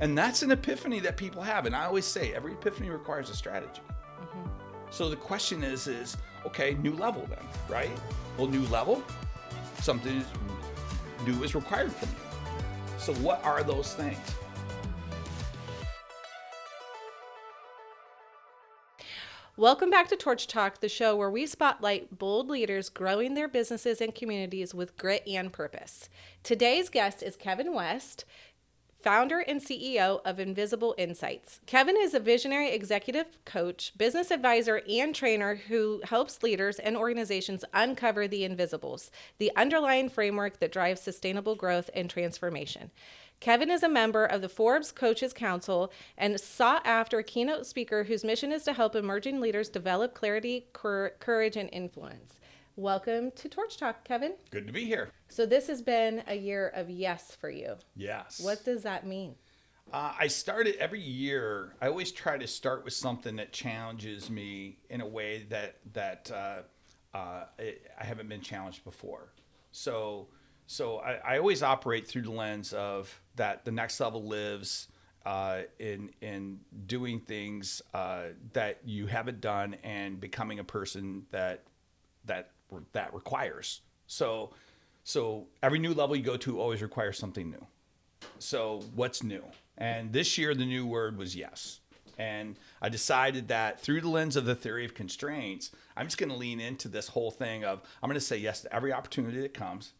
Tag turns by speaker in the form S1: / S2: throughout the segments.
S1: And that's an epiphany that people have. And I always say every epiphany requires a strategy. So the question is, okay, new level then, right? Well, new level, something new is required from you. So what are those things?
S2: Welcome back to Torch Talk, the show where we spotlight bold leaders growing their businesses and communities with grit and purpose. Today's guest is Kevin West, founder and CEO of Invisible Insights. Kevin is a visionary executive coach, business advisor, and trainer who helps leaders and organizations uncover the invisibles, the underlying framework that drives sustainable growth and transformation. Kevin is a member of the Forbes Coaches Council and sought after keynote speaker whose mission is to help emerging leaders develop clarity, courage, and influence. Welcome to Torch Talk, Kevin.
S1: Good to be here.
S2: So this has been a year of yes for you.
S1: Yes.
S2: What does that mean?
S1: I started every year. I always try to start with something that challenges me in a way that I haven't been challenged before. So I always operate through the lens of that the next level lives in doing things that you haven't done and becoming a person that requires. So every new level you go to always requires something new. So what's new? And this year the new word was yes. And I decided that through the lens of the theory of constraints, I'm just going to lean into this whole thing of I'm going to say yes to every opportunity that comes,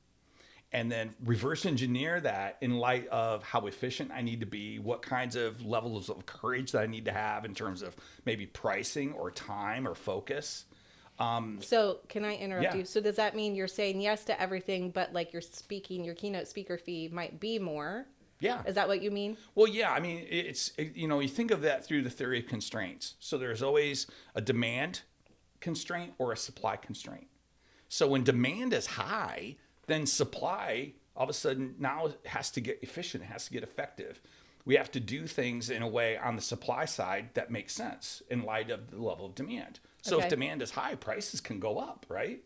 S1: and then reverse engineer that in light of how efficient I need to be, what kinds of levels of courage that I need to have in terms of maybe pricing or time or focus.
S2: So can I interrupt
S1: Yeah.
S2: you? So does that mean you're saying yes to everything, but like your keynote speaker fee might be more?
S1: Yeah.
S2: Is that what you mean?
S1: Well, yeah. I mean, you think of that through the theory of constraints. So there's always a demand constraint or a supply constraint. So when demand is high, then supply all of a sudden now has to get efficient, it has to get effective. We have to do things in a way on the supply side that makes sense in light of the level of demand. So
S2: Okay.
S1: if demand is high, prices can go up, right?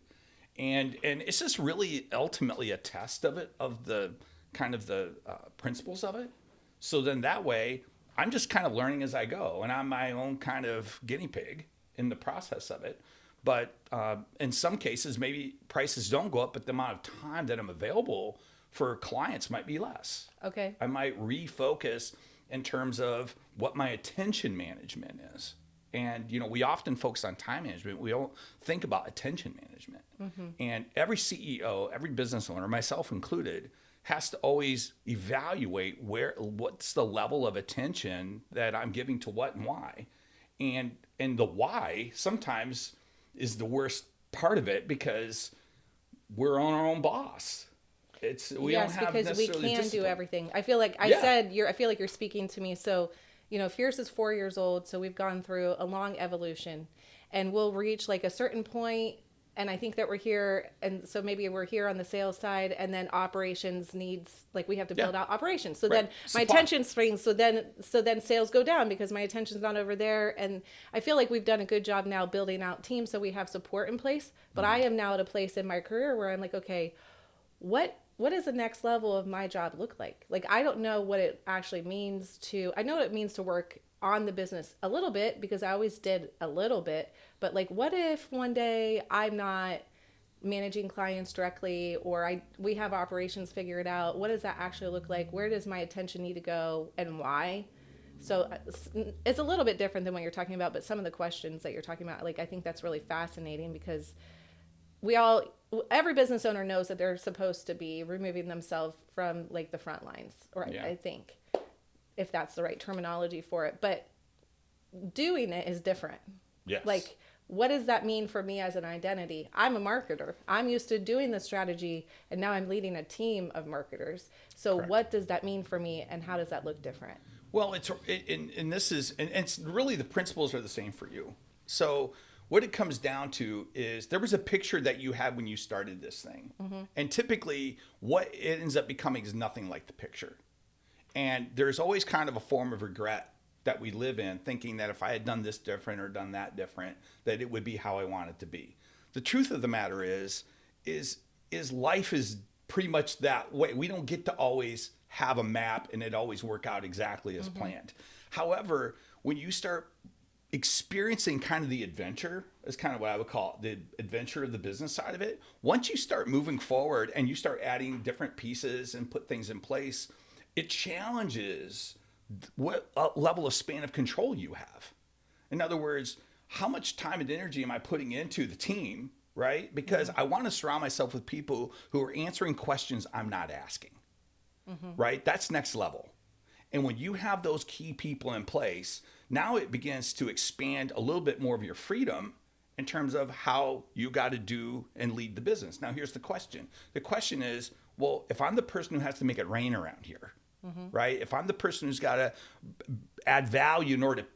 S1: And it's just really ultimately a test of it, of the kind of the principles of it. So then that way, I'm just kind of learning as I go, and I'm my own kind of guinea pig in the process of it. But in some cases, maybe prices don't go up, but the amount of time that I'm available for clients might be less.
S2: Okay.
S1: I might refocus in terms of what my attention management is. And, we often focus on time management. We don't think about attention management. Mm-hmm. And every CEO, every business owner, myself included, has to always evaluate what's the level of attention that I'm giving to what and why. And the why sometimes is the worst part of it because we're on our own boss. We don't have
S2: because we
S1: necessarily
S2: can
S1: discipline.
S2: do everything. I feel like I feel like you're speaking to me. So, Fierce is 4 years old. So we've gone through a long evolution and we'll reach like a certain point. And I think that we're here. And so maybe we're here on the sales side and then operations needs, like we have to build out operations. So then my attention springs. So then sales go down because my attention's not over there. And I feel like we've done a good job now building out teams. So we have support in place, but I am now at a place in my career where I'm like, okay, what does the next level of my job look like? Like, I don't know what it actually means I know what it means to work on the business a little bit because I always did a little bit, but like, what if one day I'm not managing clients directly or we have operations figured out? What does that actually look like? Where does my attention need to go and why? So it's a little bit different than what you're talking about, but some of the questions that you're talking about, like, I think that's really fascinating because every business owner knows that they're supposed to be removing themselves from like the front lines, or I think, if that's the right terminology for it, but doing it is different.
S1: Yes.
S2: Like, what does that mean for me as an identity? I'm a marketer. I'm used to doing the strategy and now I'm leading a team of marketers. So
S1: Correct.
S2: What does that mean for me and how does that look different?
S1: Well, it's really the principles are the same for you. So what it comes down to is there was a picture that you had when you started this thing. Mm-hmm. And typically what it ends up becoming is nothing like the picture. And there's always kind of a form of regret that we live in, thinking that if I had done this different or done that different, that it would be how I want it to be. The truth of the matter is life is pretty much that way. We don't get to always have a map and it always work out exactly as planned. However, when you start experiencing kind of the adventure, is kind of what I would call it, the adventure of the business side of it. Once you start moving forward and you start adding different pieces and put things in place, it challenges what level of span of control you have. In other words, how much time and energy am I putting into the team, right? Because I want to surround myself with people who are answering questions I'm not asking, right? That's next level. And when you have those key people in place, now it begins to expand a little bit more of your freedom in terms of how you got to do and lead the business. Now, here's the question. The question is, well, if I'm the person who has to make it rain around here, right? If I'm the person who's got to add value in order to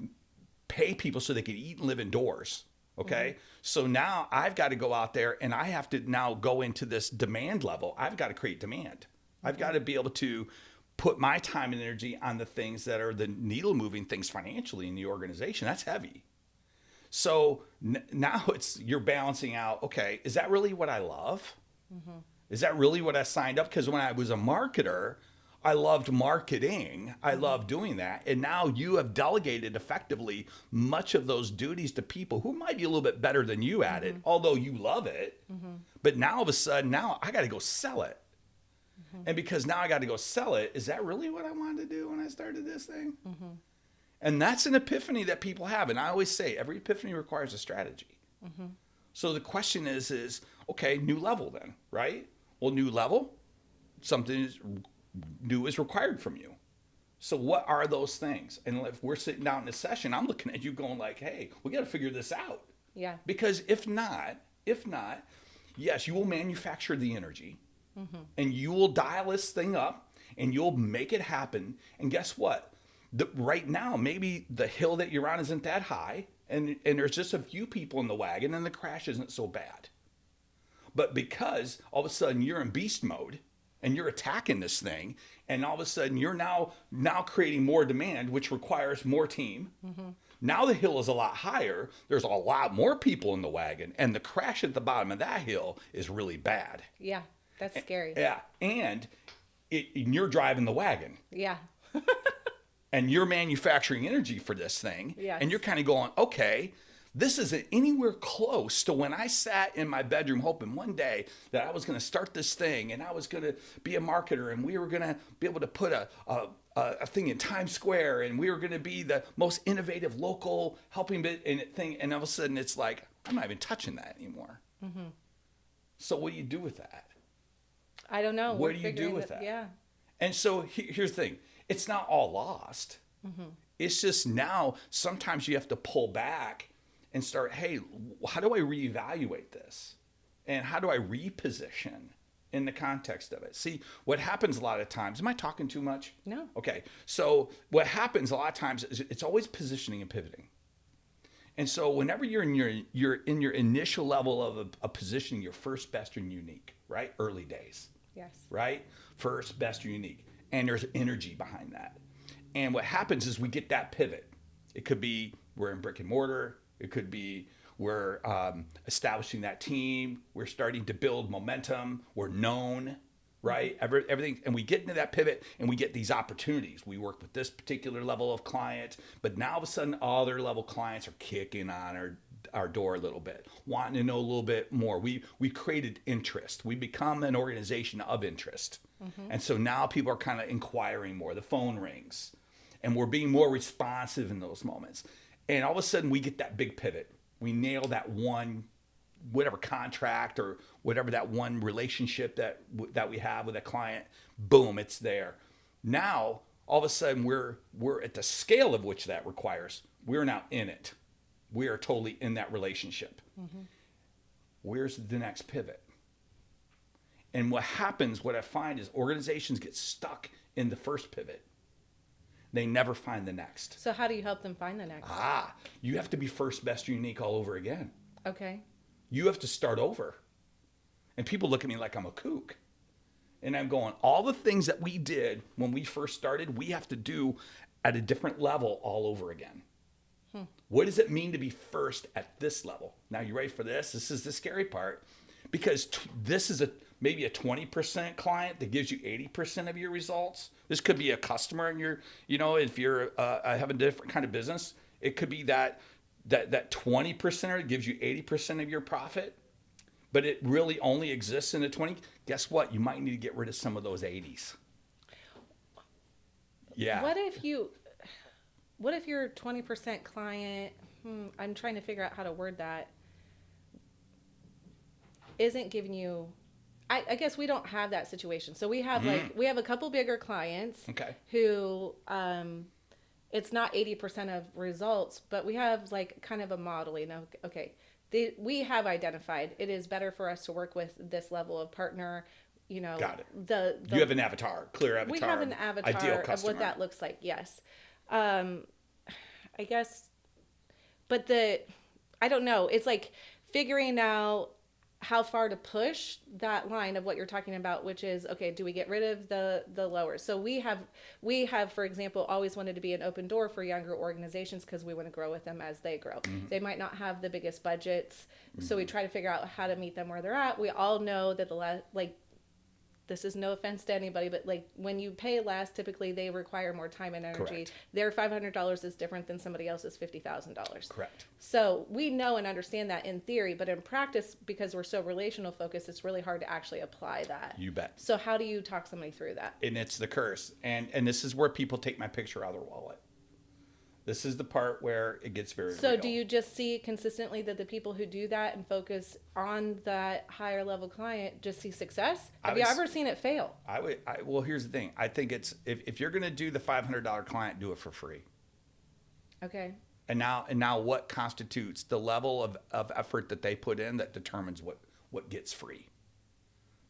S1: pay people so they can eat and live indoors, okay? So now I've got to go out there and I have to now go into this demand level. I've got to create demand. I've got to be able to put my time and energy on the things that are the needle moving things financially in the organization. That's heavy. So now you're balancing out, okay, is that really what I love? Is that really what I signed up? Because when I was a marketer, I loved marketing. I loved doing that. And now you have delegated effectively much of those duties to people who might be a little bit better than you at it, although you love it. But now all of a sudden, now I got to go sell it. And because now I got to go sell it, is that really what I wanted to do when I started this thing? And that's an epiphany that people have. And I always say every epiphany requires a strategy. So the question is, okay, new level then, right? Well, new level, something new is required from you. So what are those things? And if we're sitting down in a session, I'm looking at you going like, hey, we got to figure this out.
S2: Yeah.
S1: Because if not, yes, you will manufacture the energy. And you will dial this thing up and you'll make it happen. And guess what? Right now, maybe the hill that you're on isn't that high and there's just a few people in the wagon and the crash isn't so bad. But because all of a sudden you're in beast mode and you're attacking this thing and all of a sudden you're now creating more demand, which requires more team. Now the hill is a lot higher. There's a lot more people in the wagon and the crash at the bottom of that hill is really bad.
S2: Yeah. That's scary.
S1: Yeah. And you're driving the wagon.
S2: Yeah.
S1: And you're manufacturing energy for this thing.
S2: Yes.
S1: And you're kind of going, okay, this isn't anywhere close to when I sat in my bedroom hoping one day that I was going to start this thing and I was going to be a marketer and we were going to be able to put a thing in Times Square and we were going to be the most innovative local helping thing. And all of a sudden it's like, I'm not even touching that anymore. So what do you do with that?
S2: I don't know.
S1: What do you do with that?
S2: Yeah.
S1: And so here's the thing. It's not all lost. It's just now sometimes you have to pull back and start, hey, how do I reevaluate this? And how do I reposition in the context of it? See, what happens a lot of times, am I talking too much?
S2: No.
S1: Okay. So what happens a lot of times is it's always positioning and pivoting. And so whenever you're in your initial level of a positioning, you're first, best, and unique, right? Early days.
S2: Yes.
S1: Right? First, best, or unique. And there's energy behind that. And what happens is we get that pivot. It could be we're in brick and mortar. It could be we're establishing that team. We're starting to build momentum. We're known, right? Everything. And we get into that pivot and we get these opportunities. We work with this particular level of client, but now all of a sudden other level clients are kicking on our door a little bit, wanting to know a little bit more. We created interest. We become an organization of interest. And so now people are kind of inquiring more. The phone rings and we're being more responsive in those moments. And all of a sudden we get that big pivot. We nail that one, whatever contract or whatever that one relationship that we have with a client. Boom, it's there. Now, all of a sudden we're at the scale of which that requires. We're now in it. We are totally in that relationship. Where's the next pivot? And what happens, what I find is organizations get stuck in the first pivot. They never find the next.
S2: So how do you help them find the next?
S1: You have to be first, best, or unique all over again.
S2: Okay.
S1: You have to start over. And people look at me like I'm a kook. And I'm going, all the things that we did when we first started, we have to do at a different level all over again. What does it mean to be first at this level? Now, you ready for this? This is the scary part. Because this is maybe a 20% client that gives you 80% of your results. This could be a customer in your, if you're have a different kind of business, it could be that 20% gives you 80% of your profit, but it really only exists in the 20. Guess what? You might need to get rid of some of those 80s. Yeah.
S2: What if your 20% client, I'm trying to figure out how to word that, isn't giving you, I guess we don't have that situation. So we have we have a couple bigger clients who, it's not 80% of results, but we have like kind of a model, okay, we have identified it is better for us to work with this level of partner,
S1: Got it. You have an avatar, clear avatar.
S2: We have an avatar of what that looks like. Yes. I guess, but I don't know. It's like figuring out how far to push that line of what you're talking about, which is, okay, do we get rid of the lower? So we have, for example, always wanted to be an open door for younger organizations because we want to grow with them as they grow. Mm-hmm. They might not have the biggest budgets. Mm-hmm. So we try to figure out how to meet them where they're at. We all know that this is no offense to anybody, but like when you pay less, typically they require more time and energy.
S1: Correct.
S2: Their $500 is different than somebody else's $50,000.
S1: Correct.
S2: So we know and understand that in theory, but in practice, because we're so relational focused, it's really hard to actually apply that.
S1: You bet.
S2: So how do you talk somebody through that?
S1: And it's the curse. And this is where people take my picture out of their wallet. This is the part where it gets very
S2: So
S1: real.
S2: do you just see consistently that the people who do that and focus on that higher level client just see success? Have you ever seen it fail?
S1: Well, here's the thing. I think it's, if you're going to do the $500 client, do it for free.
S2: Okay.
S1: And now what constitutes the level of effort that they put in that determines what gets free?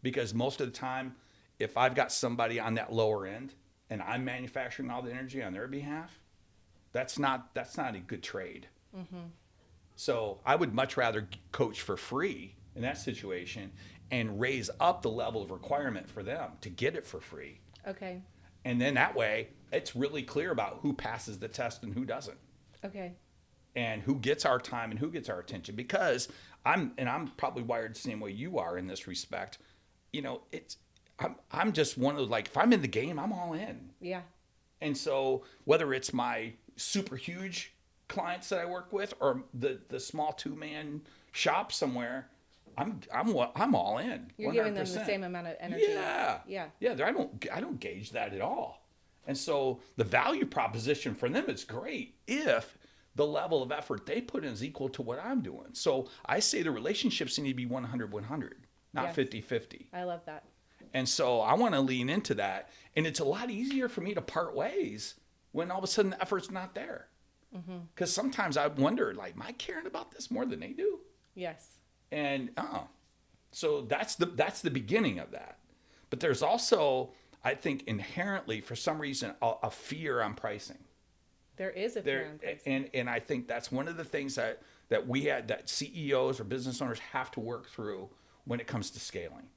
S1: Because most of the time, if I've got somebody on that lower end and I'm manufacturing all the energy on their behalf, that's not a good trade. Mm-hmm. So I would much rather coach for free in that situation and raise up the level of requirement for them to get it for free.
S2: Okay.
S1: And then that way it's really clear about who passes the test and who doesn't.
S2: Okay.
S1: And who gets our time and who gets our attention, because I'm probably wired the same way you are in this respect. I'm just one of those, like, if I'm in the game, I'm all in.
S2: Yeah. And
S1: so whether it's my super huge clients that I work with or the small 2-man shop somewhere, I'm all in.
S2: You're 100%. Giving them the same amount of energy.
S1: Yeah. I don't gauge that at all. And so the value proposition for them is great if the level of effort they put in is equal to what I'm doing. So I say the relationships need to be 100-100, not 50-50.
S2: I love that.
S1: And so I want to lean into that. And it's a lot easier for me to part ways when all of a sudden the effort's not there. Because sometimes I wonder, like, am I caring about this more than they do?
S2: Yes.
S1: And so that's the beginning of that. But there's also, I think, inherently, for some reason, a fear on pricing.
S2: There is a fear on pricing.
S1: And I think that's one of the things that CEOs or business owners have to work through when it comes to scaling.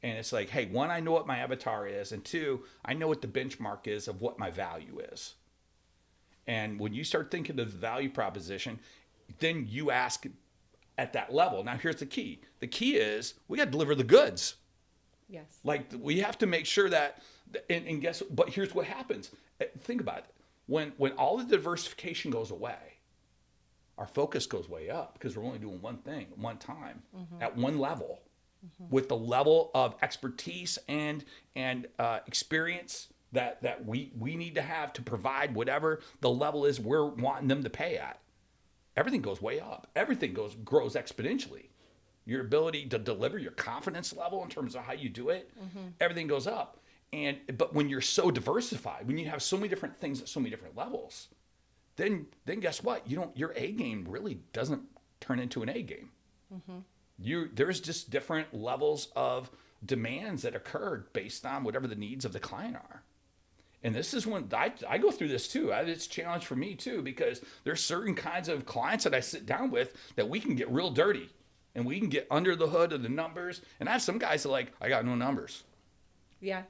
S1: And it's like, hey, one, I know what my avatar is. And two, I know what the benchmark is of what my value is. And when you start thinking of the value proposition, then you ask at that level. Now, here's the key. The key is we got to deliver the goods.
S2: Yes.
S1: Like, we have to make sure that, and guess, but here's what happens. Think about it. When all the diversification goes away, our focus goes way up because we're only doing one thing at one time at one level. With the level of expertise and experience that we need to have to provide whatever the level is we're wanting them to pay at, everything goes way up. Everything grows exponentially. Your ability to deliver, your confidence level in terms of how you do it, everything goes up. But when you're so diversified, when you have so many different things at so many different levels, then guess what? Your A game really doesn't turn into an A game. There's just different levels of demands that occur based on whatever the needs of the client are. And this is when I go through this too. It's a challenge for me too, because there's certain kinds of clients that I sit down with that we can get real dirty and we can get under the hood of the numbers. And I have some guys that are like, I got no numbers.
S2: Yeah,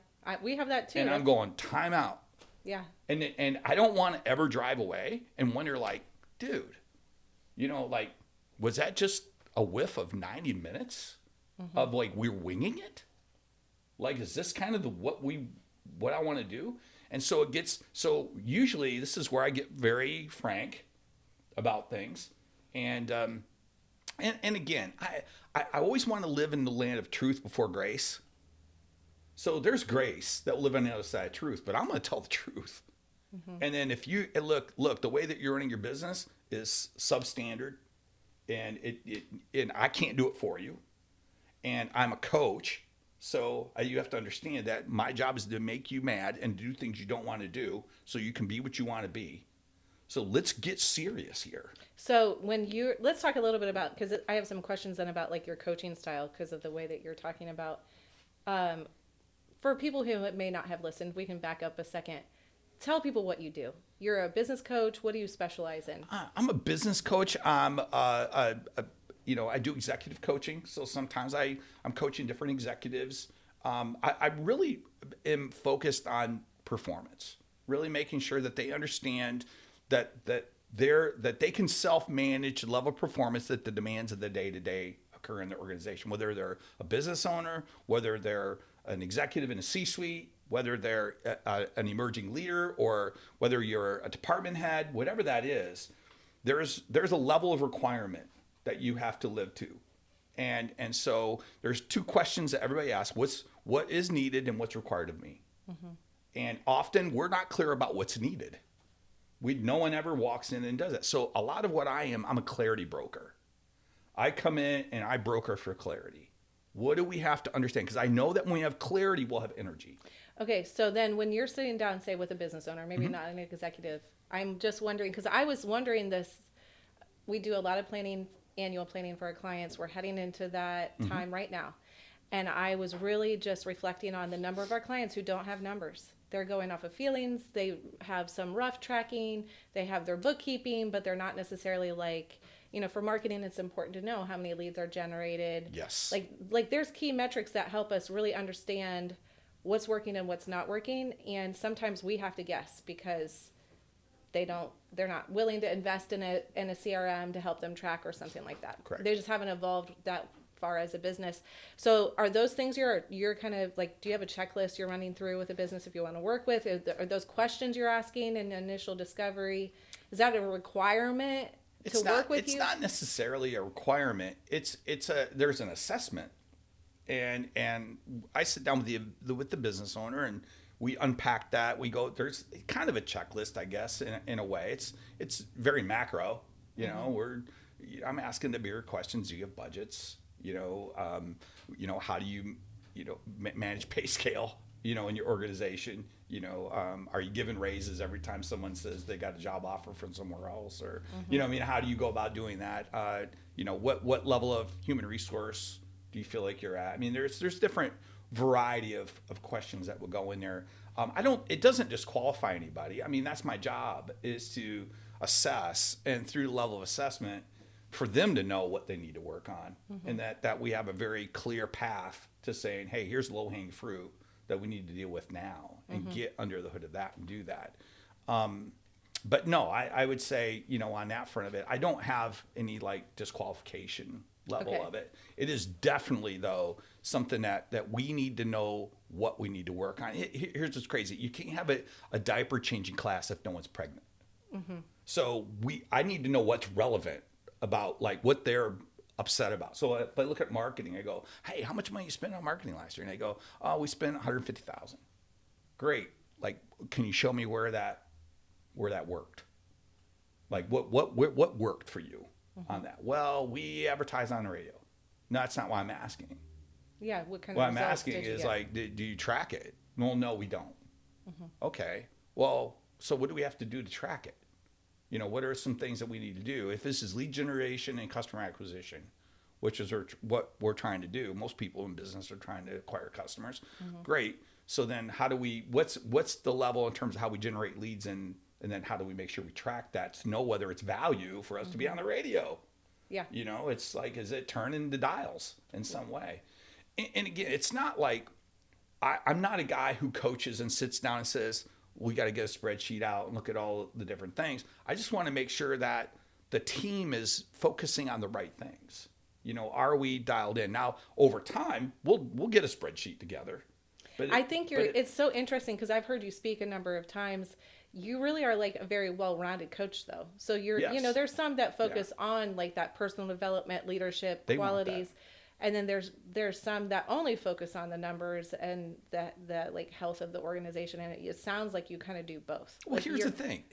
S2: we have that too.
S1: And I'm going, time out.
S2: Yeah.
S1: And I don't want to ever drive away and wonder, like, dude, like, was that just a whiff of 90 minutes of like, we're winging it. Like, is this kind of what I want to do? And so so usually this is where I get very frank about things. And again, I always want to live in the land of truth before grace. So there's grace that will live on the other side of truth, but I'm going to tell the truth. And then if you look, the way that you're running your business is substandard, and and I can't do it for you. And I'm a coach, so you have to understand that my job is to make you mad and do things you don't want to do, so you can be what you want to be. So let's get serious here.
S2: So let's talk a little bit about, because I have some questions then about like your coaching style because of the way that you're talking about. For people who may not have listened, we can back up a second. Tell people what you do. You're a business coach. What do you specialize in?
S1: I'm a business coach. I'm I do executive coaching. So sometimes I'm coaching different executives. I really am focused on performance, really making sure that they understand that they can self-manage the level of performance that the demands of the day-to-day occur in their organization, whether they're a business owner, whether they're an executive in a C-suite, whether they're an emerging leader, or whether you're a department head, whatever that is, there's a level of requirement that you have to live to. And so there's two questions that everybody asks: what is needed and what's required of me? And often we're not clear about what's needed. No one ever walks in and does that. So a lot of what I'm a clarity broker. I come in and I broker for clarity. What do we have to understand? Because I know that when we have clarity, we'll have energy.
S2: Okay, so then when you're sitting down, say, with a business owner, maybe not an executive, I'm just wondering, because I was wondering this, we do a lot of annual planning for our clients. We're heading into that time right now. And I was really just reflecting on the number of our clients who don't have numbers. They're going off of feelings. They have some rough tracking. They have their bookkeeping, but they're not necessarily like, for marketing, it's important to know how many leads are generated.
S1: Yes.
S2: Like there's key metrics that help us really understand what's working and what's not working. And sometimes we have to guess because they're not willing to invest in a CRM to help them track or something like that.
S1: Correct.
S2: They just haven't evolved that far as a business. So are those things you're kind of like, do you have a checklist you're running through with a business if you want to work with? Are those questions you're asking in initial discovery? Is that a requirement to work with you?
S1: It's not necessarily a requirement. There's an assessment. And I sit down with the business owner and we unpack that. We go, there's kind of a checklist, I guess, in a way. It's very macro, I'm asking the bigger questions. Do you have budgets? How do you, manage pay scale, in your organization? Are you giving raises every time someone says they got a job offer from somewhere else? Or, how do you go about doing that? What level of human resource do you feel like you're at? I mean, there's different variety of questions that will go in there. It doesn't disqualify anybody. I mean, that's my job, is to assess, and through the level of assessment, for them to know what they need to work on, and that we have a very clear path to saying, hey, here's low-hanging fruit that we need to deal with now, and get under the hood of that and do that. But no, I would say, on that front of it, I don't have any like disqualification level of it. It is definitely, though, something that we need to know what we need to work on. Here's what's crazy. You can't have a diaper changing class if no one's pregnant. So I need to know what's relevant about like what they're upset about. So if I look at marketing, I go, hey, how much money you spent on marketing last year? And they go, oh, we spent $150,000. Great. Like, can you show me where that worked? Like what worked for you on that? Well, we advertise on the radio. No, that's not why I'm asking.
S2: Yeah. What kind
S1: what
S2: of
S1: I'm asking is
S2: get?
S1: Like, do you track it? Well, no, we don't. Okay. Well, so what do we have to do to track it? What are some things that we need to do? If this is lead generation and customer acquisition, which is what we're trying to do. Most people in business are trying to acquire customers. Great. So then what's the level in terms of how we generate leads, and then how do we make sure we track that to know whether it's value for us to be on the radio? Yeah. It's like, is it turning the dials in some way? And again, it's not like, I'm not a guy who coaches and sits down and says, we got to get a spreadsheet out and look at all the different things. I just want to make sure that the team is focusing on the right things. Are we dialed in? Now, over time, we'll get a spreadsheet together. But
S2: I think it's so interesting because I've heard you speak a number of times. You really are like a very well-rounded coach, though. So
S1: Yes.
S2: there's some that focus on like that personal development, leadership
S1: They want
S2: qualities, and then there's some that only focus on the numbers and the like health of the organization. And it sounds like you kind of do both.
S1: Well,
S2: Like
S1: here's the thing.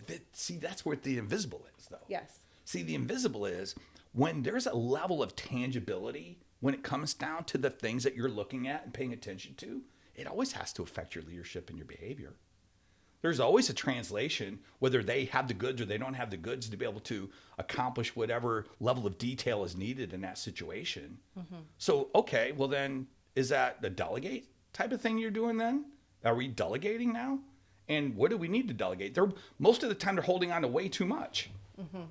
S1: That's what the invisible is, though.
S2: Yes.
S1: See, the invisible is when there's a level of tangibility when it comes down to the things that you're looking at and paying attention to, it always has to affect your leadership and your behavior. There's always a translation, whether they have the goods or they don't have the goods to be able to accomplish whatever level of detail is needed in that situation. Mm-hmm. So, okay, well then, is that the delegate type of thing you're doing then? Are we delegating now? And what do we need to delegate? Most of the time they're holding on to way too much. Mm-hmm.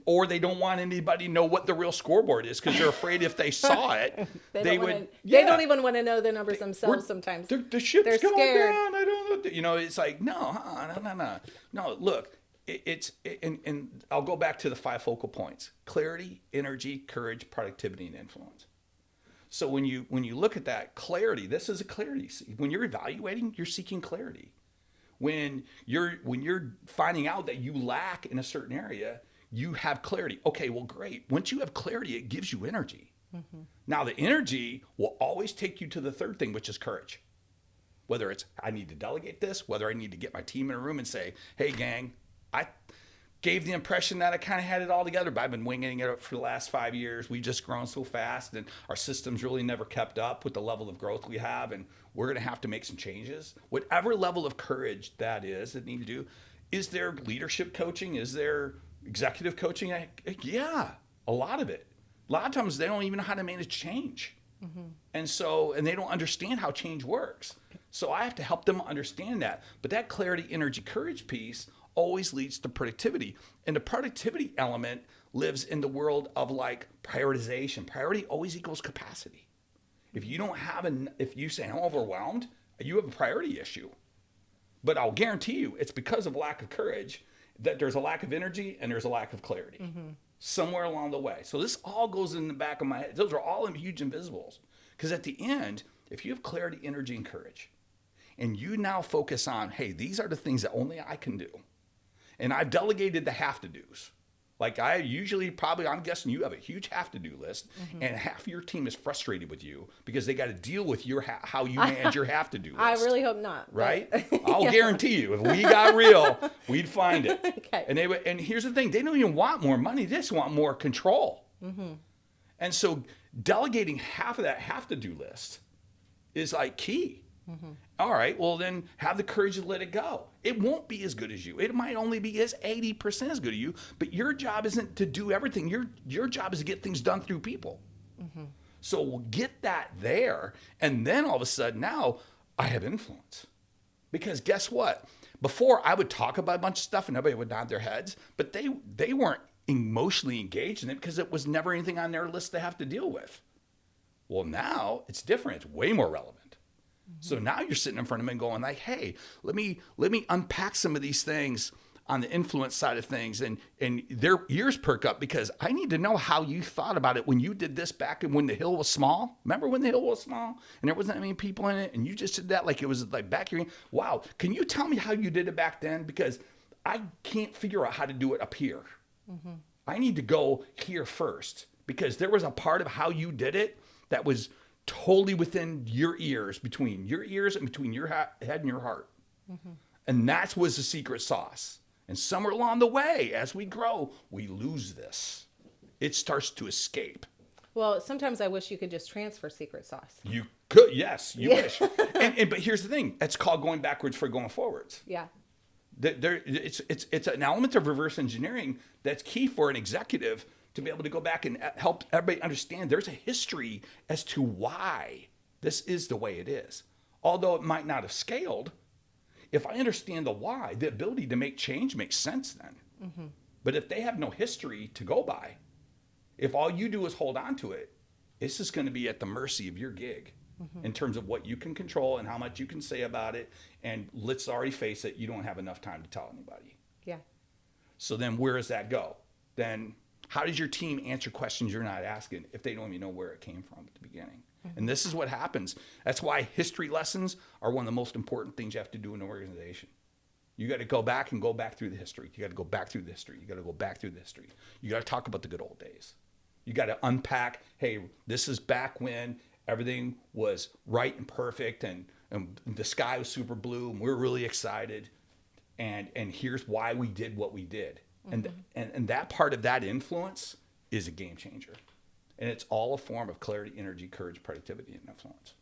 S1: Or they don't want anybody to know what the real scoreboard is because they're afraid if they saw it, they would.
S2: They don't even want to know the numbers themselves sometimes.
S1: The ship's
S2: they're
S1: going
S2: scared.
S1: down. I don't know. It's like, no. Look, and I'll go back to the 5 focal points: clarity, energy, courage, productivity, and influence. So when you look at that clarity, this is a clarity. When you're evaluating, you're seeking clarity. When you're finding out that you lack in a certain area, you have clarity. Okay, well, great. Once you have clarity, it gives you energy. Mm-hmm. Now, the energy will always take you to the third thing, which is courage. Whether it's I need to delegate this, whether I need to get my team in a room and say, hey, gang, I gave the impression that I kind of had it all together, but I've been winging it for the last 5 years. We've just grown so fast, and our systems really never kept up with the level of growth we have, and we're going to have to make some changes. Whatever level of courage that is that need to do, is there leadership coaching? Is there executive coaching? Yeah, a lot of it. A lot of times they don't even know how to manage change. Mm-hmm. And they don't understand how change works. So I have to help them understand that. But that clarity, energy, courage piece always leads to productivity. And the productivity element lives in the world of like prioritization. Priority always equals capacity. If you don't have if you say I'm overwhelmed, you have a priority issue. But I'll guarantee you it's because of lack of courage that there's a lack of energy and there's a lack of clarity. Mm-hmm. Somewhere along the way. So this all goes in the back of my head. Those are all huge invisibles. Because at the end, if you have clarity, energy, and courage, and you now focus on, hey, these are the things that only I can do. And I've delegated the have-to-dos. Like I'm guessing you have a huge have-to-do list, mm-hmm. and half your team is frustrated with you because they got to deal with how you manage your have-to-do list.
S2: I really hope not.
S1: Right? I'll guarantee you, if we got real, we'd find it.
S2: Okay.
S1: And here's the thing, they don't even want more money, they just want more control. Mm-hmm. And so delegating half of that have-to-do list is like key. Mm-hmm. All right, well then have the courage to let it go. It won't be as good as you. It might only be 80% as good as you, but your job isn't to do everything. Your job is to get things done through people. Mm-hmm. So we'll get that there, and then all of a sudden now I have influence. Because guess what? Before I would talk about a bunch of stuff and everybody would nod their heads, but they weren't emotionally engaged in it because it was never anything on their list to have to deal with. Well, now it's different. It's way more relevant. So now you're sitting in front of them and going like, hey, let me unpack some of these things on the influence side of things. And their ears perk up because I need to know how you thought about it when you did this back when the hill was small. Remember when the hill was small and there wasn't that many people in it and you just did that like it was like back here. Wow. Can you tell me how you did it back then? Because I can't figure out how to do it up here. Mm-hmm. I need to go here first because there was a part of how you did it that was totally within your ears, between your ears and between your head and your heart. Mm-hmm. And that was the secret sauce. And somewhere along the way, as we grow, we lose this. It starts to escape.
S2: Well, sometimes I wish you could just transfer secret sauce.
S1: You could, yes, you wish. But here's the thing. It's called going backwards for going forwards.
S2: Yeah.
S1: It's an element of reverse engineering that's key for an executive to be able to go back and help everybody understand there's a history as to why this is the way it is. Although it might not have scaled, if I understand the why, the ability to make change makes sense then. Mm-hmm. But if they have no history to go by, if all you do is hold on to it, it's just going to be at the mercy of your gig mm-hmm. in terms of what you can control and how much you can say about it. And let's already face it, you don't have enough time to tell anybody.
S2: Yeah.
S1: So then where does that go? Then How does your team answer questions you're not asking if they don't even know where it came from at the beginning? And this is what happens. That's why history lessons are one of the most important things you have to do in an organization. You got to go back through the history. You got to go back through the history. You got to go back through the history. You got to talk about the good old days. You got to unpack, hey, this is back when everything was right and perfect and the sky was super blue and we're really excited. And here's why we did what we did. And that part of that influence is a game changer. And it's all a form of clarity, energy, courage, productivity, and influence.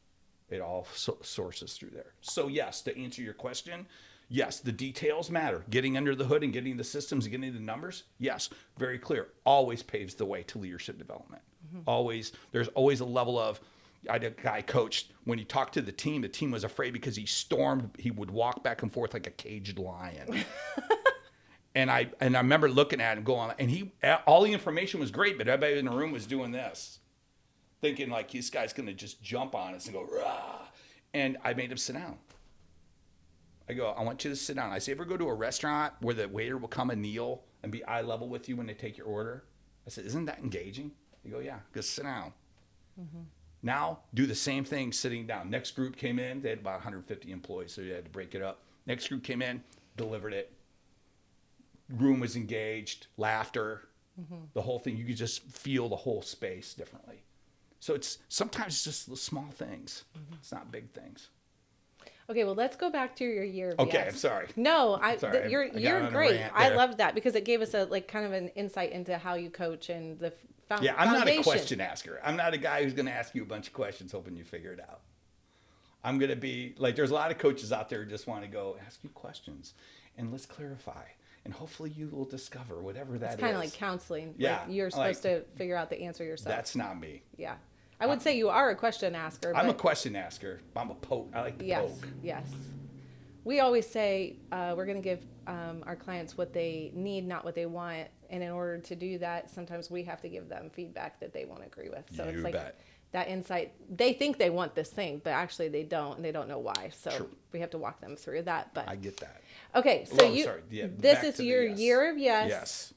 S1: It all sources through there. So yes, to answer your question, yes, the details matter. Getting under the hood and getting the systems and getting the numbers, yes, very clear. Always paves the way to leadership development. Always, there's always a level of, I had a guy coached, when he talked to the team was afraid because he would walk back and forth like a caged lion. And I remember looking at him going, and all the information was great, but everybody in the room was doing this, thinking like this guy's going to just jump on us and go, rah. And I made him sit down. I go, I want you to sit down. I say, ever go to a restaurant where the waiter will come and kneel and be eye level with you when they take your order? I said, isn't that engaging? You go, yeah, just sit down. Now do the same thing sitting down. Next group came in. They had about 150 employees, so you had to break it up. Next group came in, delivered it. Room was engaged, laughter, the whole thing. You could just feel the whole space differently. So sometimes it's just the small things. It's not big things.
S2: Okay, well, let's go back to your year of
S1: Okay,
S2: yes.
S1: I'm sorry.
S2: No,
S1: Sorry,
S2: you're great. I love that because it gave us a kind of an insight into how you coach and the foundation.
S1: Yeah, I'm not a question asker. I'm not a guy who's going to ask you a bunch of questions hoping you figure it out. I'm going to be like, there's a lot of coaches out there who just want to go ask you questions and let's clarify. And hopefully you will discover whatever that is.
S2: It's kind of like counseling.
S1: Yeah.
S2: Like you're supposed to figure out the answer yourself.
S1: That's not me.
S2: Yeah. I would say you are a question asker.
S1: I'm a question asker. I'm a poke. I like to poke.
S2: Yes. We always say we're going to give our clients what they need, not what they want. And in order to do that, sometimes we have to give them feedback that they won't agree with. So it's like that insight. They think they want this thing, but actually they don't, and they don't know why. So we have to walk them through that. But
S1: I get that.
S2: Okay, so this is your year of yes.
S1: Yes.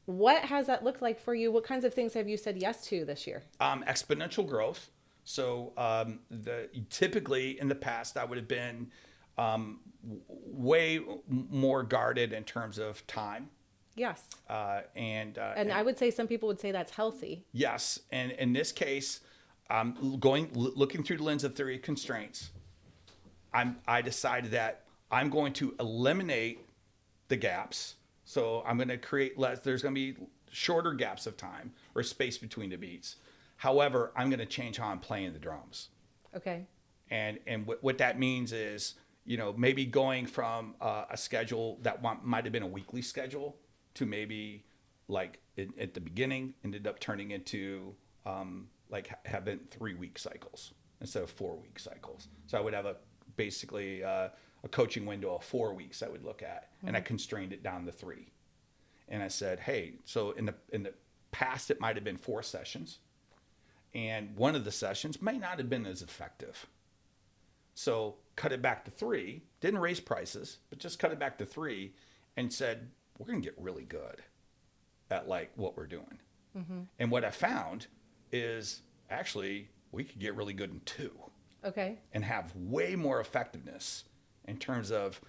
S2: What has that looked like for you? What kinds of things have you said yes to this year?
S1: Exponential growth. So typically in the past, I would have been way more guarded in terms of time.
S2: Yes.
S1: And
S2: I would say some people would say that's healthy.
S1: Yes. And in this case, looking through the lens of theory of constraints, I decided that I'm going to eliminate the gaps. So I'm going to create less, there's going to be shorter gaps of time or space between the beats. However, I'm going to change how I'm playing the drums.
S2: Okay.
S1: And what that means is, maybe going from a schedule that might have been a weekly schedule to maybe like at the beginning ended up turning into like having 3-week cycles instead of 4-week cycles. So I would have basically a coaching window of 4 weeks I would look at, and I constrained it down to 3. And I said, hey, so in the past it might have been 4 sessions, and one of the sessions may not have been as effective. So cut it back to 3, didn't raise prices, but just cut it back to 3 and said, we're going to get really good at like what we're doing. And what I found is actually we could get really good in 2.
S2: Okay. And
S1: have way more effectiveness in terms of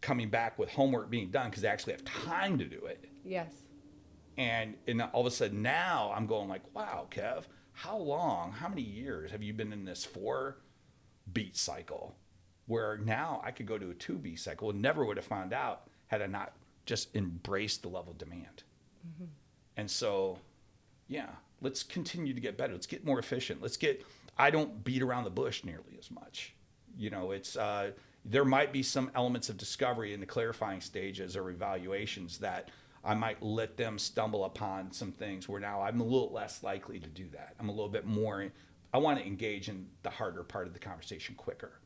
S1: coming back with homework being done because they actually have time to do it.
S2: Yes.
S1: And all of a sudden now I'm going like, wow, Kev, how many years have you been in this 4-beat cycle where now I could go to a 2-beat cycle and never would have found out had I not just embraced the level of demand. And so, yeah, let's continue to get better. Let's get more efficient. I don't beat around the bush nearly as much. It's there might be some elements of discovery in the clarifying stages or evaluations that I might let them stumble upon some things where now I'm a little less likely to do that. I'm a little bit more, I want to engage in the harder part of the conversation quicker.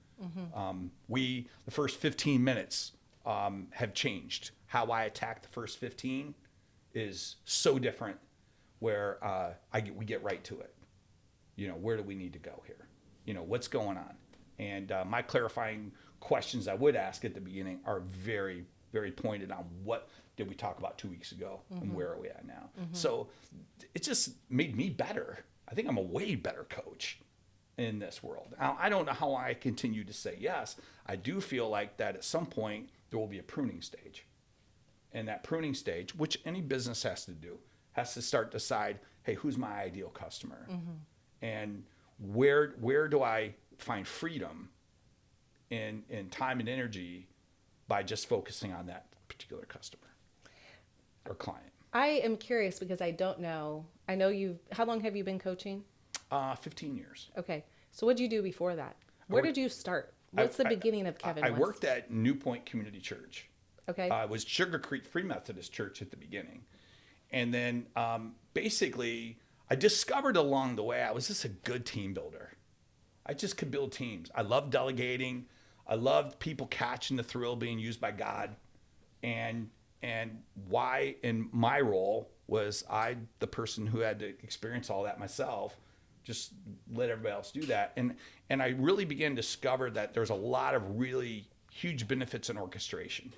S1: The first 15 minutes have changed. How I attack the first 15 is so different where we get right to it. Where do we need to go here? What's going on? And my clarifying questions I would ask at the beginning are very very pointed on what did we talk about 2 weeks ago and where are we at now. So it just made me better. I think I'm a way better coach in this world. Now, I don't know how I continue to say yes. I do feel like that at some point there will be a pruning stage. And that pruning stage, which any business has to do, has to start to decide, hey, who's my ideal customer? And where do I find freedom in time and energy by just focusing on that particular customer or client?
S2: I am curious because I don't know. I know how long have you been coaching?
S1: 15 years.
S2: Okay. So what did you do before that? Where did you start? What's the beginning of Kevin
S1: I
S2: West?
S1: worked at New Point Community Church.
S2: Okay.
S1: It was Sugar Creek Free Methodist Church at the beginning. And then basically I discovered along the way I was just a good team builder. I just could build teams. I loved delegating. I loved people catching the thrill being used by God. And why in my role was I the person who had to experience all that myself, just let everybody else do that. And I really began to discover that there's a lot of really huge benefits in orchestration.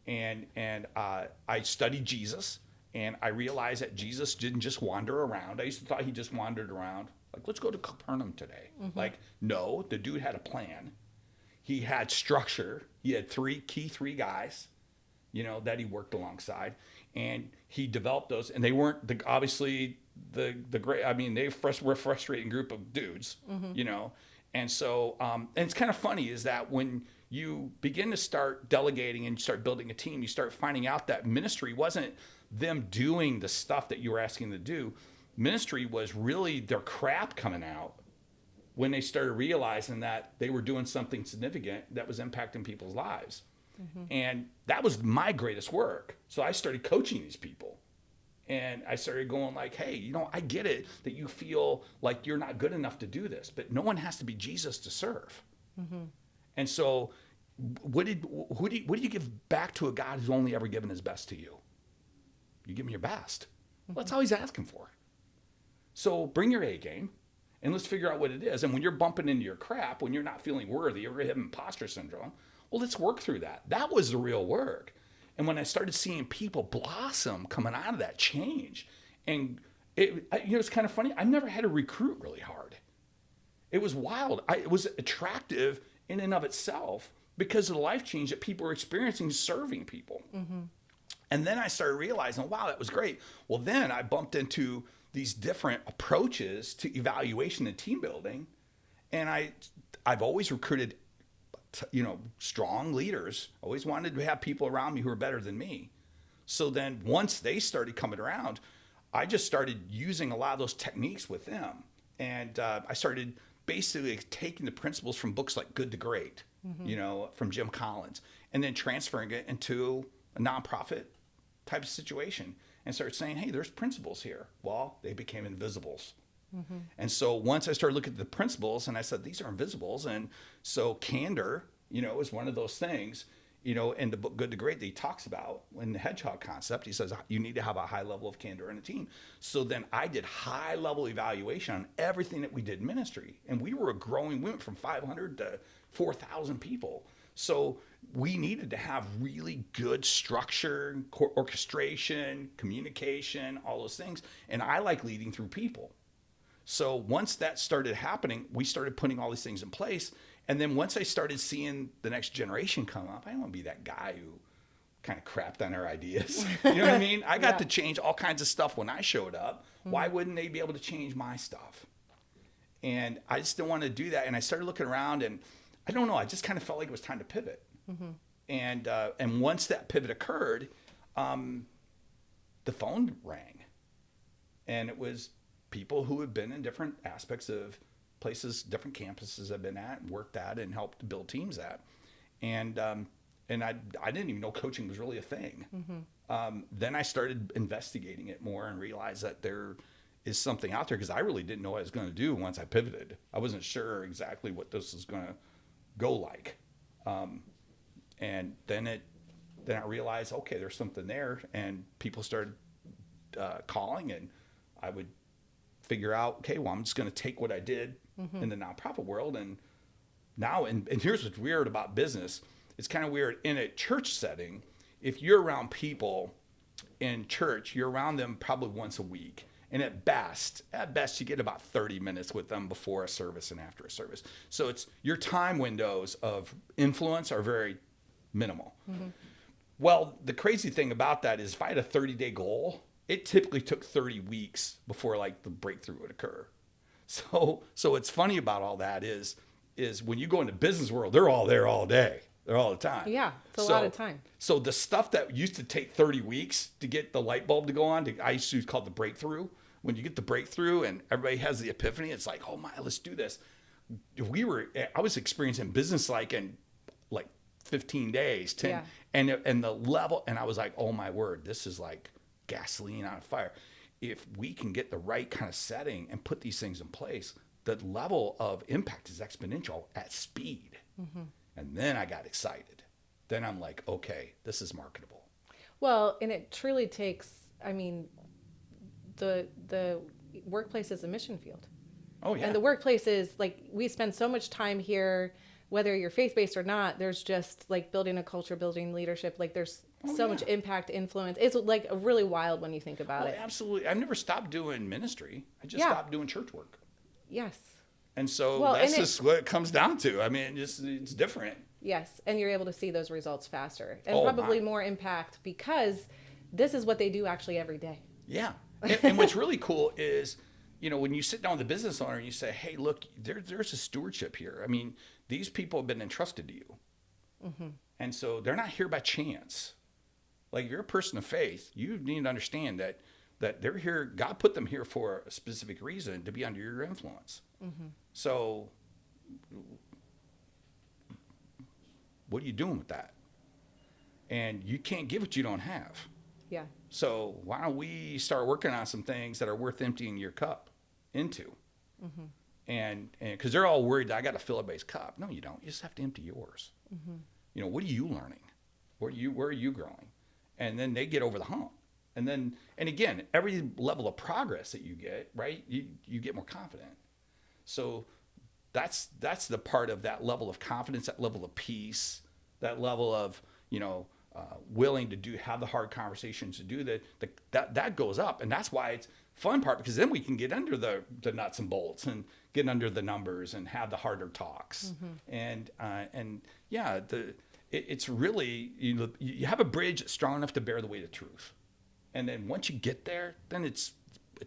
S1: And I studied Jesus, and I realized that Jesus didn't just wander around. I used to thought he just wandered around. Like, let's go to Capernaum today. Like, no, the dude had a plan. He had structure. He had three guys, that he worked alongside, and he developed those. And they weren't obviously the great. I mean, they were a frustrating group of dudes, And so, and it's kind of funny is that when you begin to start delegating and start building a team, you start finding out that ministry wasn't them doing the stuff that you were asking them to do. Ministry was really their crap coming out when they started realizing that they were doing something significant that was impacting people's lives. And that was my greatest work. So I started coaching these people. And I started going like, hey, I get it that you feel like you're not good enough to do this, but no one has to be Jesus to serve. And so what do you give back to a God who's only ever given his best to you? You give him your best. Well, that's all he's asking for. So bring your A game and let's figure out what it is. And when you're bumping into your crap, when you're not feeling worthy, or you have imposter syndrome, well, let's work through that. That was the real work. And when I started seeing people blossom coming out of that change, and it's kind of funny, I never had to recruit really hard. It was wild. It was attractive in and of itself because of the life change that people were experiencing serving people. And then I started realizing, wow, that was great. Well, then I bumped into these different approaches to evaluation and team building. And I've always recruited strong leaders. Always wanted to have people around me who are better than me. So then once they started coming around, I just started using a lot of those techniques with them. And I started basically taking the principles from books like Good to Great, from Jim Collins, and then transferring it into a nonprofit type of situation and started saying, hey, there's principles here. Well, they became invisibles. And so once I started looking at the principles and I said, these are invisibles. And so candor, is one of those things, in the book Good to Great that he talks about in the hedgehog concept. He says, you need to have a high level of candor in a team. So then I did high level evaluation on everything that we did in ministry. And we went from 500 to 4,000 people. So we needed to have really good structure, orchestration, communication, all those things. And I like leading through people. So once that started happening, we started putting all these things in place. And then once I started seeing the next generation come up, I didn't want to be that guy who kind of crapped on our ideas. You know what I mean? I got to change all kinds of stuff when I showed up. Why wouldn't they be able to change my stuff? And I just didn't want to do that. And I started looking around, and I don't know, I just kind of felt like it was time to pivot. And once that pivot occurred, the phone rang. And it was people who have been in different aspects of places, different campuses I've been at and worked at and helped build teams at. And I didn't even know coaching was really a thing. Then I started investigating it more and realized that there is something out there, because I really didn't know what I was going to do once I pivoted. I wasn't sure exactly what this was going to go like. And then I realized, okay, there's something there, and people started calling, and I would figure out, okay, well, I'm just going to take what I did in the nonprofit world. And now, and here's what's weird about business it's kind of weird in a church setting. If you're around people in church, you're around them probably once a week. And at best, you get about 30 minutes with them before a service and after a service. So it's your time windows of influence are very minimal. Mm-hmm. Well, the crazy thing about that is if I had a 30-day goal, it typically took 30 weeks before like the breakthrough would occur. So what's funny about all that is when you go into business world, they're all there all day. They're all the time.
S2: Yeah, it's a lot of time.
S1: So the stuff that used to take 30 weeks to get the light bulb to go on, I used to call the breakthrough. When you get the breakthrough and everybody has the epiphany, it's like, oh my, let's do this. I was experiencing business like in 15 days, 10, yeah. and the level, and I was like, oh my word, this is like gasoline on a fire. If we can get the right kind of setting and put these things in place, the level of impact is exponential at speed. Mm-hmm. And then I got excited. Then I'm like, okay, this is marketable.
S2: Well, and it truly takes, I mean, the workplace is a mission field.
S1: Oh, yeah.
S2: And the workplace is like, we spend so much time here, whether you're faith-based or not, there's just like building a culture, building leadership. Like there's so much impact, influence. It's like really wild when you think about it.
S1: Absolutely. I've never stopped doing ministry. I just stopped doing church work.
S2: Yes.
S1: And so that's just what it comes down to. I mean, it's different.
S2: Yes. And you're able to see those results faster and probably more impact because this is what they do actually every day.
S1: Yeah. And what's really cool is, when you sit down with the business owner and you say, hey, look, there's a stewardship here. I mean, these people have been entrusted to you. Mm-hmm. And so they're not here by chance. Like if you're a person of faith, you need to understand that they're here. God put them here for a specific reason, to be under your influence. Mm-hmm. So what are you doing with that? And you can't give what you don't have.
S2: Yeah.
S1: So why don't we start working on some things that are worth emptying your cup into? Mm-hmm. And because they're all worried that I got to fill everybody's cup. No, you don't. You just have to empty yours. Mm-hmm. What are you learning? Where are you growing? And then they get over the hump. And again, every level of progress that you get, right, you get more confident. So that's the part of that level of confidence, that level of peace, that level of, willing to have the hard conversations to do that goes up. And that's why it's fun part, because then we can get under the nuts and bolts and get under the numbers and have the harder talks. Mm-hmm. It's really, you have a bridge strong enough to bear the weight of truth. And then once you get there, then it's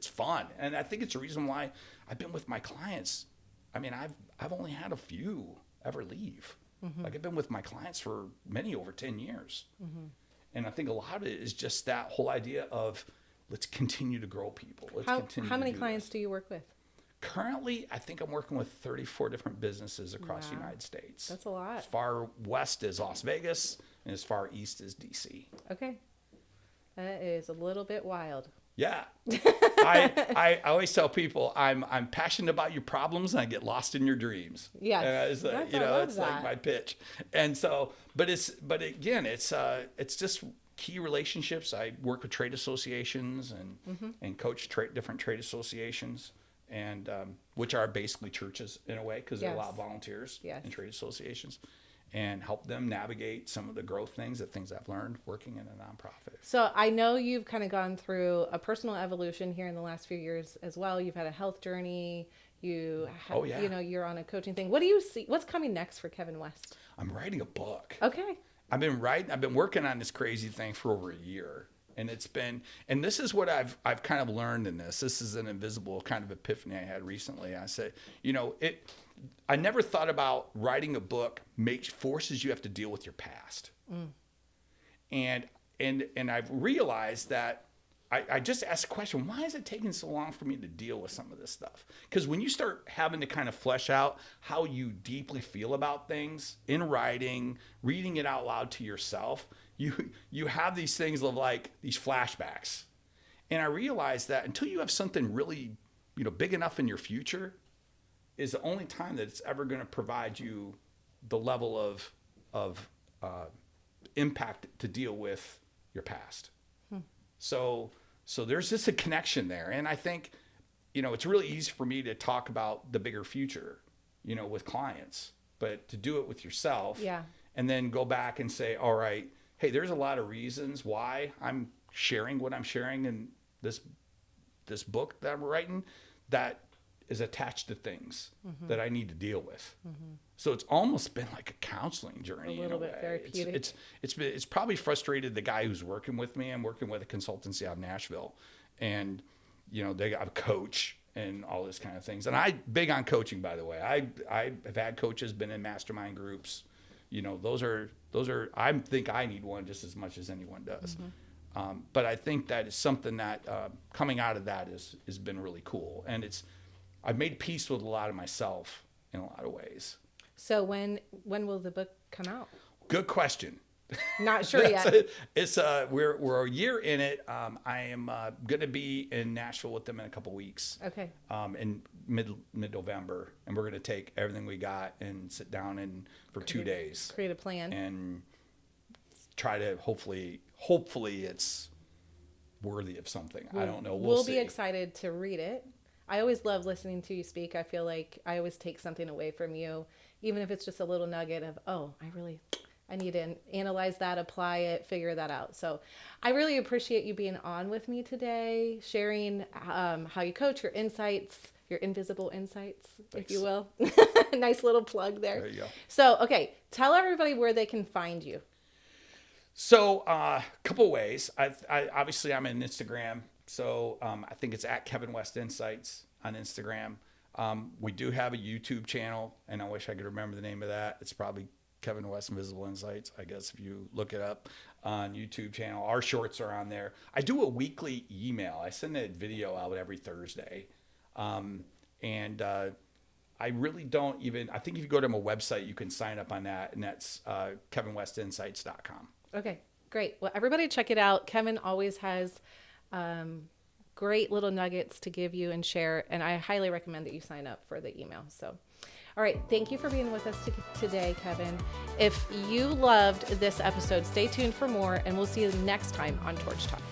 S1: fun. And I think it's the reason why I've been with my clients. I mean, I've only had a few ever leave. Mm-hmm. Like I've been with my clients for many over 10 years. Mm-hmm. And I think a lot of it is just that whole idea of let's continue to grow people.
S2: How many clients do you work with?
S1: Currently, I think I'm working with 34 different businesses across the United States.
S2: That's a lot.
S1: As far west as Las Vegas and as far east as DC.
S2: Okay. That is a little bit wild.
S1: Yeah. I always tell people I'm passionate about your problems and I get lost in your dreams.
S2: Yeah.
S1: It's like my pitch. And so, but again, it's just key relationships. I work with trade associations and coach different trade associations, and which are basically churches in a way, because there are a lot of volunteers in trade associations, and help them navigate some of the growth things I've learned working in a nonprofit.
S2: So I know you've kind of gone through a personal evolution here in the last few years as well. You've had a health journey. You have, you're on a coaching thing. What do you see? What's coming next for Kevin West?
S1: I'm writing a book.
S2: Okay.
S1: I've been working on this crazy thing for over a year. And this is what I've kind of learned in this. This is an invisible kind of epiphany I had recently. I said, I never thought about writing a book forces you have to deal with your past. Mm. And I've realized that I just asked the question, why is it taking so long for me to deal with some of this stuff? Because when you start having to kind of flesh out how you deeply feel about things in writing, reading it out loud to yourself, you have these things of like these flashbacks. And I realized that until you have something really, big enough in your future is the only time that it's ever going to provide you the level of impact to deal with your past. So there's just a connection there. And I think, it's really easy for me to talk about the bigger future, with clients, but to do it with yourself and then go back and say, all right, hey, there's a lot of reasons why I'm sharing what I'm sharing in this book that I'm writing that is attached to things that I need to deal with. So it's almost been like a counseling journey.
S2: A little bit therapeutic.
S1: It's probably frustrated the guy who's working with me. I'm working with a consultancy out of Nashville, and they got a coach and all this kind of things. And I big on coaching, by the way. I have had coaches, been in mastermind groups. Those are I think I need one just as much as anyone does. But I think that is something that coming out of that has been really cool, and I've made peace with a lot of myself in a lot of ways.
S2: So when will the book come out?
S1: Good question.
S2: Not sure yet.
S1: We're a year in it. I am going to be in Nashville with them in a couple weeks.
S2: Okay.
S1: In mid-November, and we're going to take everything we got and sit down for 2 days.
S2: Create a plan.
S1: And try to hopefully it's worthy of something. I don't know. We'll see.
S2: Be excited to read it. I always love listening to you speak. I feel like I always take something away from you, even if it's just a little nugget of, I need to analyze that, apply it, figure that out. So I really appreciate you being on with me today, sharing how you coach, your insights, your invisible insights,
S1: Thanks.
S2: if you will. Nice little plug there.
S1: There you go.
S2: So, okay, tell everybody where they can find you.
S1: So a couple ways. I obviously I'm on Instagram. So I think it's at Kevin West Insights on Instagram. We do have a YouTube channel, and I wish I could remember the name of that. It's probably Kevin West Invisible Insights, I guess, if you look it up on YouTube channel. Our shorts are on there. I do a weekly email. I send a video out every Thursday. And I really don't even, I think if you go to my website, you can sign up on that, and that's kevinwestinsights.com.
S2: Okay, great. Well, everybody check it out. Kevin always has great little nuggets to give you and share, and I highly recommend that you sign up for the email. So, all right, thank you for being with us today, Kevin. If you loved this episode, stay tuned for more, and we'll see you next time on Torch Talk.